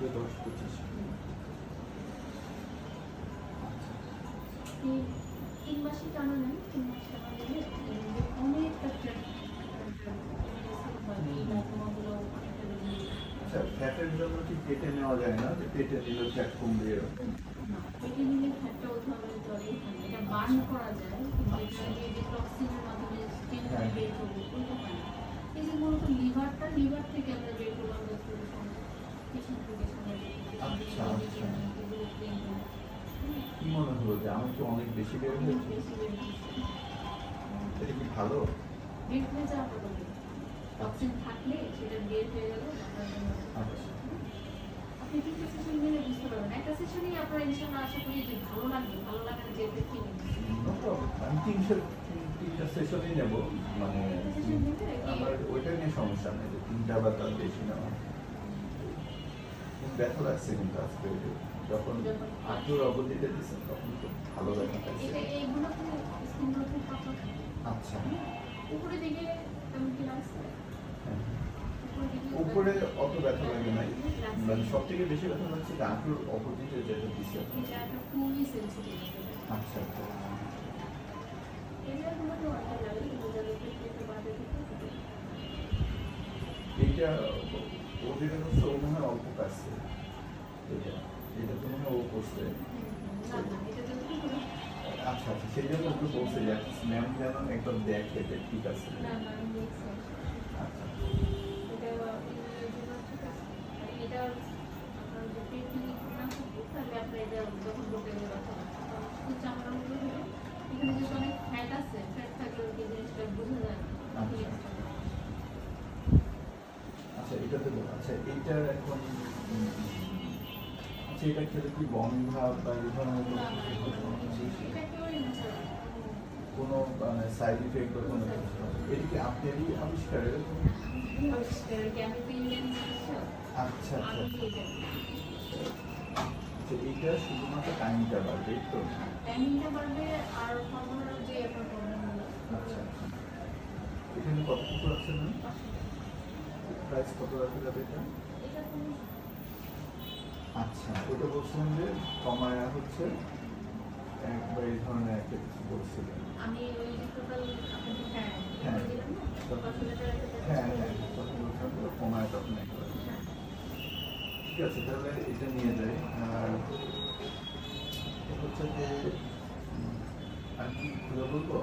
10-25 তিন মাসে টানা নেন, 3 মাস টানা দিলে অনেকটা আচ্ছা, ফ্যাটের জন্য কি পেটে নেওয়া যায় না, যে পেটে দিলে ফ্যাট কমবে এরকম? পেটে নিলে ফ্যাটটা ওঠানোর জলেই থাকে, এটা বার্ন করা যায়, কিন্তু এটা যে টক্সিনের মাধ্যমে স্কিন থেকে বের করবো ওইটা হয় না। এই যে মূলত লিভার থেকে আমরা বের করলাম আচ্ছা আচ্ছা, কি মনে হলো যে আমি তো অনেক বেশি বের হয়েছে? এটা কি ভালো? বের হয়ে যাওয়া হবে, টক্সিন থাকলে সেটা বের হয়ে গেল। আচ্ছা, আপনি 3টা সেশন নিলে বুঝতে পারবেন, একটা সেশনেই আপনার ইনশাআল্লাহ আশা করি যে ভালো লাগবে, ভালো লাগার যে ফিলিং। আমি তিনটা সেশনই নেব, মানে আমার ওইটা নিয়ে সমস্যা নেই, যে 3টা বা তার বেশি নেওয়া। ব্যথা লাগছে কিন্তু আজকে যখন আটুর অবধিতে দিচ্ছেন তখন খুব ভালো ব্যথা লাগছে। আচ্ছা, উপরে দিকে তেমন কি লাগছে? উপরে অত ব্যথা লাগে নাই, মানে সব থেকে বেশি ব্যথা লাগছে যে আটুর অপোজিটে যেটা দিচ্ছে। আচ্ছা আচ্ছা, এইটা ওদের হচ্ছে ও মনে হয় অল্প কাছে, এটা এটা তো মনে হয় ও করছে। আচ্ছা আচ্ছা, সেই জন্য একটু বলছে যে ম্যাম যেন একবার দেখে যে ঠিক আছে। আচ্ছা, আচ্ছা এটা তো আচ্ছা, এইটা এখন আচ্ছা, এটা খেলে কি বমি ভাব বা এই ধরনের কোনো মানে সাইড ইফেক্ট বা কোনো কিছু? এটা কি আপনারই আবিষ্কারের? আচ্ছা আচ্ছা, আচ্ছা এইটা শুধুমাত্র টাইমটা বাড়বে তো? টাইমিংটা বাড়বে আর হরমোনাল যে আপনার প্রবলেমগুলো। আচ্ছা আচ্ছা, এখানে কত কিছু আছে না, প্রাইস কত রাখা যাবে এটা? এটা কোনো আচ্ছা, ওটা বলছিলাম যে কমায়া হচ্ছে একবার এই ধরনের একটা কিছু বলছিলেন। আমি ওই যে টোটাল আপনাকে হ্যাঁ দিলাম না, হ্যাঁ হ্যাঁ, তখন বলছিলাম তো কমায় তখন একবার। ঠিক আছে, তাহলে এটা নিয়ে যাই। আর হচ্ছে যে আর কি খুলে বলবো?